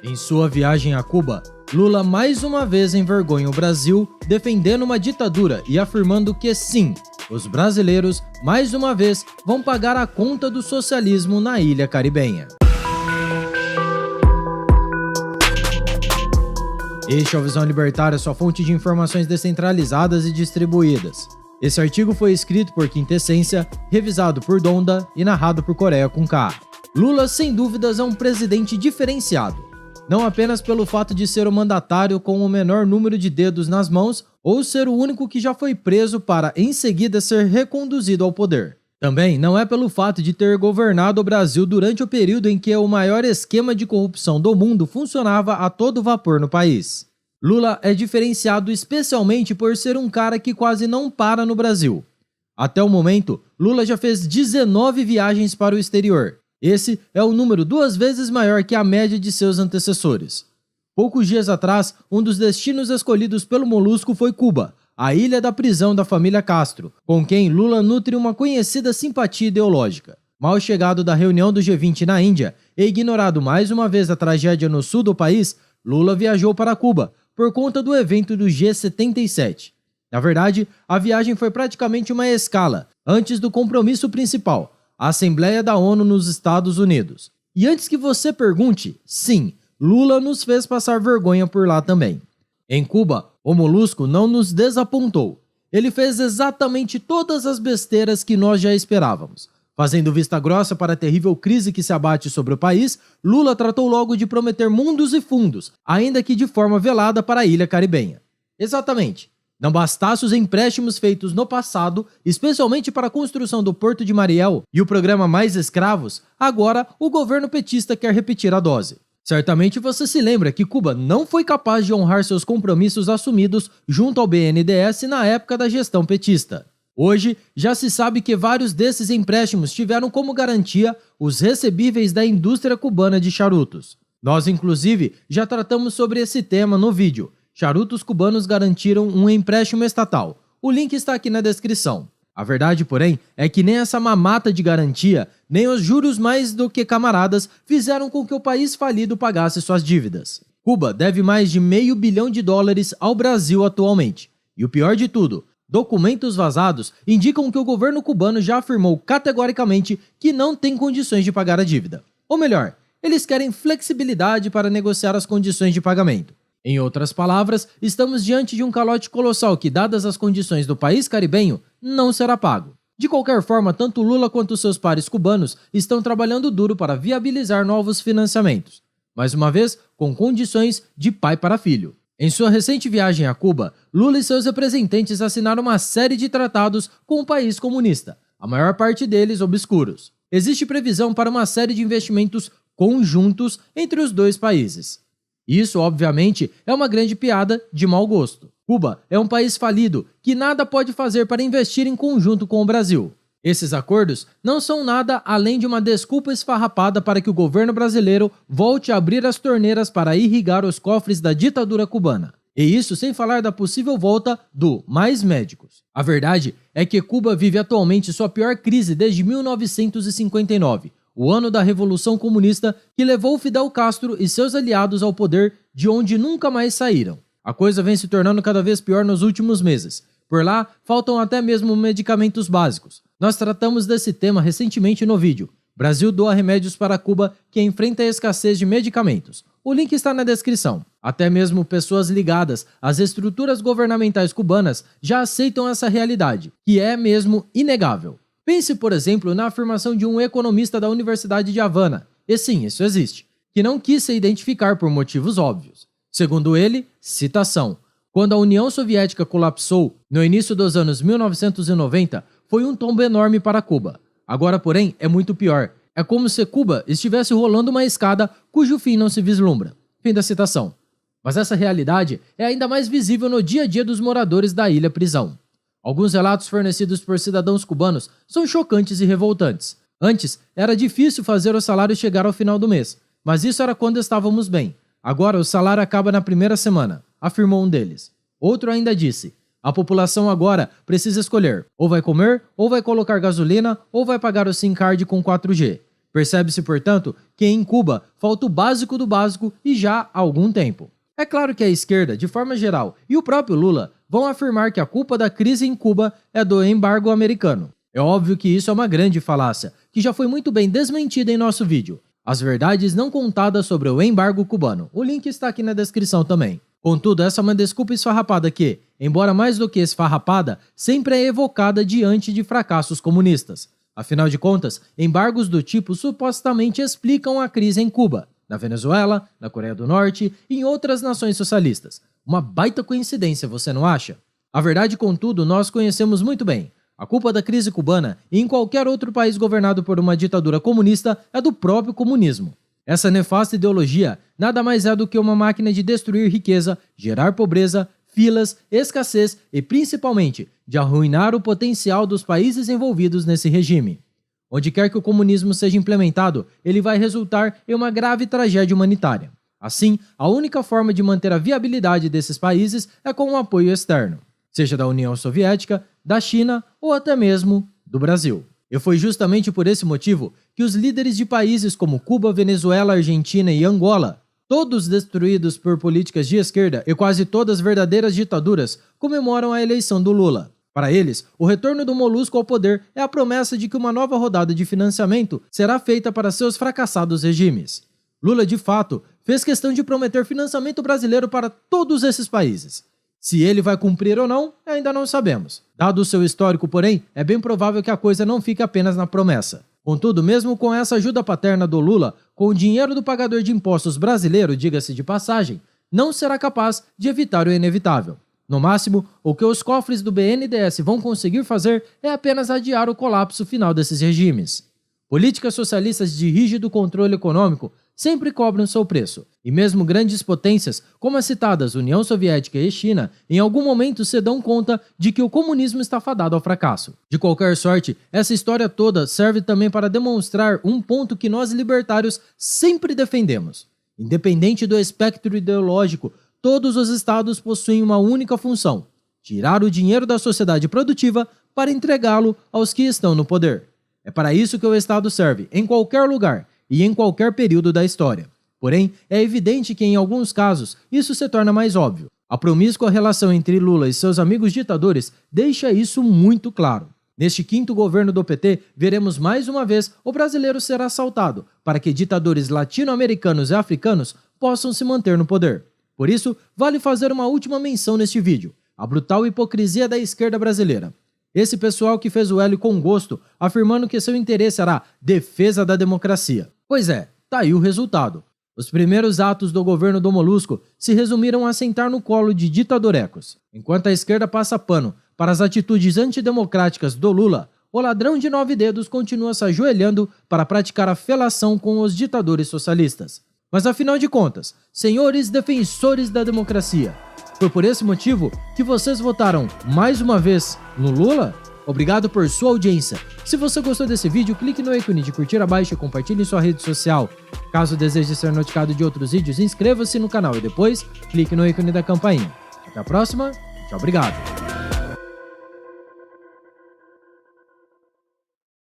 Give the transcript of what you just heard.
Em sua viagem a Cuba, Lula mais uma vez envergonha o Brasil, defendendo uma ditadura e afirmando que sim, os brasileiros mais uma vez vão pagar a conta do socialismo na ilha caribenha. Este é o Visão Libertária, sua fonte de informações descentralizadas e distribuídas. Esse artigo foi escrito por Quintessência, revisado por Donda e narrado por Coreia com K. Lula, sem dúvidas, é um presidente diferenciado. Não apenas pelo fato de ser o mandatário com o menor número de dedos nas mãos ou ser o único que já foi preso para, em seguida, ser reconduzido ao poder. Também não é pelo fato de ter governado o Brasil durante o período em que o maior esquema de corrupção do mundo funcionava a todo vapor no país. Lula é diferenciado especialmente por ser um cara que quase não para no Brasil. Até o momento, Lula já fez 19 viagens para o exterior. Esse é o número 2 vezes maior que a média de seus antecessores. Poucos dias atrás, um dos destinos escolhidos pelo Molusco foi Cuba, a ilha da prisão da família Castro, com quem Lula nutre uma conhecida simpatia ideológica. Mal chegado da reunião do G20 na Índia e ignorado mais uma vez a tragédia no sul do país, Lula viajou para Cuba por conta do evento do G77. Na verdade, a viagem foi praticamente uma escala, antes do compromisso principal, a Assembleia da ONU nos Estados Unidos. E antes que você pergunte, sim, Lula nos fez passar vergonha por lá também. Em Cuba, o Molusco não nos desapontou. Ele fez exatamente todas as besteiras que nós já esperávamos. Fazendo vista grossa para a terrível crise que se abate sobre o país, Lula tratou logo de prometer mundos e fundos, ainda que de forma velada para a ilha caribenha. Exatamente. Não bastasse os empréstimos feitos no passado, especialmente para a construção do Porto de Mariel e o programa Mais Escravos, agora o governo petista quer repetir a dose. Certamente você se lembra que Cuba não foi capaz de honrar seus compromissos assumidos junto ao BNDES na época da gestão petista. Hoje, já se sabe que vários desses empréstimos tiveram como garantia os recebíveis da indústria cubana de charutos. Nós, inclusive, já tratamos sobre esse tema no vídeo. Charutos cubanos garantiram um empréstimo estatal. O link está aqui na descrição. A verdade, porém, é que nem essa mamata de garantia, nem os juros mais do que camaradas fizeram com que o país falido pagasse suas dívidas. Cuba deve mais de $500 bilhão ao Brasil atualmente. E o pior de tudo, documentos vazados indicam que o governo cubano já afirmou categoricamente que não tem condições de pagar a dívida. Ou melhor, eles querem flexibilidade para negociar as condições de pagamento. Em outras palavras, estamos diante de um calote colossal que, dadas as condições do país caribenho, não será pago. De qualquer forma, tanto Lula quanto seus pares cubanos estão trabalhando duro para viabilizar novos financiamentos. Mais uma vez, com condições de pai para filho. Em sua recente viagem a Cuba, Lula e seus representantes assinaram uma série de tratados com o país comunista, a maior parte deles obscuros. Existe previsão para uma série de investimentos conjuntos entre os dois países. Isso, obviamente, é uma grande piada de mau gosto. Cuba é um país falido que nada pode fazer para investir em conjunto com o Brasil. Esses acordos não são nada além de uma desculpa esfarrapada para que o governo brasileiro volte a abrir as torneiras para irrigar os cofres da ditadura cubana. E isso sem falar da possível volta do Mais Médicos. A verdade é que Cuba vive atualmente sua pior crise desde 1959. O ano da Revolução Comunista que levou Fidel Castro e seus aliados ao poder, de onde nunca mais saíram. A coisa vem se tornando cada vez pior nos últimos meses. Por lá, faltam até mesmo medicamentos básicos. Nós tratamos desse tema recentemente no vídeo. Brasil doa remédios para Cuba que enfrenta a escassez de medicamentos. O link está na descrição. Até mesmo pessoas ligadas às estruturas governamentais cubanas já aceitam essa realidade, que é mesmo inegável. Pense, por exemplo, na afirmação de um economista da Universidade de Havana, e sim, isso existe, que não quis se identificar por motivos óbvios. Segundo ele, citação, quando a União Soviética colapsou no início dos anos 1990, foi um tombo enorme para Cuba. Agora, porém, é muito pior. É como se Cuba estivesse rolando uma escada cujo fim não se vislumbra. Fim da citação. Mas essa realidade é ainda mais visível no dia a dia dos moradores da ilha-prisão. Alguns relatos fornecidos por cidadãos cubanos são chocantes e revoltantes. Antes, era difícil fazer o salário chegar ao final do mês, mas isso era quando estávamos bem. Agora o salário acaba na primeira semana, afirmou um deles. Outro ainda disse, a população agora precisa escolher, ou vai comer, ou vai colocar gasolina, ou vai pagar o SIM card com 4G. Percebe-se, portanto, que em Cuba falta o básico do básico e já há algum tempo. É claro que a esquerda, de forma geral, e o próprio Lula vão afirmar que a culpa da crise em Cuba é do embargo americano. É óbvio que isso é uma grande falácia, que já foi muito bem desmentida em nosso vídeo. As verdades não contadas sobre o embargo cubano. O link está aqui na descrição também. Contudo, essa é uma desculpa esfarrapada que, embora mais do que esfarrapada, sempre é evocada diante de fracassos comunistas. Afinal de contas, embargos do tipo supostamente explicam a crise em Cuba, na Venezuela, na Coreia do Norte e em outras nações socialistas. Uma baita coincidência, você não acha? A verdade, contudo, nós conhecemos muito bem. A culpa da crise cubana e em qualquer outro país governado por uma ditadura comunista é do próprio comunismo. Essa nefasta ideologia nada mais é do que uma máquina de destruir riqueza, gerar pobreza, filas, escassez e, principalmente, de arruinar o potencial dos países envolvidos nesse regime. Onde quer que o comunismo seja implementado, ele vai resultar em uma grave tragédia humanitária. Assim, a única forma de manter a viabilidade desses países é com o apoio externo, seja da União Soviética, da China ou até mesmo do Brasil. E foi justamente por esse motivo que os líderes de países como Cuba, Venezuela, Argentina e Angola, todos destruídos por políticas de esquerda e quase todas verdadeiras ditaduras, comemoram a eleição do Lula. Para eles, o retorno do Molusco ao poder é a promessa de que uma nova rodada de financiamento será feita para seus fracassados regimes. Lula, de fato, fez questão de prometer financiamento brasileiro para todos esses países. Se ele vai cumprir ou não, ainda não sabemos. Dado o seu histórico, porém, é bem provável que a coisa não fique apenas na promessa. Contudo, mesmo com essa ajuda paterna do Lula, com o dinheiro do pagador de impostos brasileiro, diga-se de passagem, não será capaz de evitar o inevitável. No máximo, o que os cofres do BNDES vão conseguir fazer é apenas adiar o colapso final desses regimes. Políticas socialistas de rígido controle econômico sempre cobram seu preço, e mesmo grandes potências, como as citadas União Soviética e China, em algum momento se dão conta de que o comunismo está fadado ao fracasso. De qualquer sorte, essa história toda serve também para demonstrar um ponto que nós libertários sempre defendemos. Independente do espectro ideológico, todos os estados possuem uma única função: tirar o dinheiro da sociedade produtiva para entregá-lo aos que estão no poder. É para isso que o Estado serve, em qualquer lugar e em qualquer período da história. Porém, é evidente que em alguns casos isso se torna mais óbvio. A promíscua relação entre Lula e seus amigos ditadores deixa isso muito claro. Neste quinto governo do PT, veremos mais uma vez o brasileiro ser assaltado para que ditadores latino-americanos e africanos possam se manter no poder. Por isso, vale fazer uma última menção neste vídeo: a brutal hipocrisia da esquerda brasileira. Esse pessoal que fez o L com gosto, afirmando que seu interesse era defesa da democracia. Pois é, tá aí o resultado. Os primeiros atos do governo do Molusco se resumiram a sentar no colo de ditadorecos. Enquanto a esquerda passa pano para as atitudes antidemocráticas do Lula, o ladrão de 9 dedos continua se ajoelhando para praticar a felação com os ditadores socialistas. Mas afinal de contas, senhores defensores da democracia, foi por esse motivo que vocês votaram mais uma vez no Lula? Obrigado por sua audiência. Se você gostou desse vídeo, clique no ícone de curtir abaixo e compartilhe em sua rede social. Caso deseje ser notificado de outros vídeos, inscreva-se no canal e depois clique no ícone da campainha. Até a próxima, tchau, obrigado.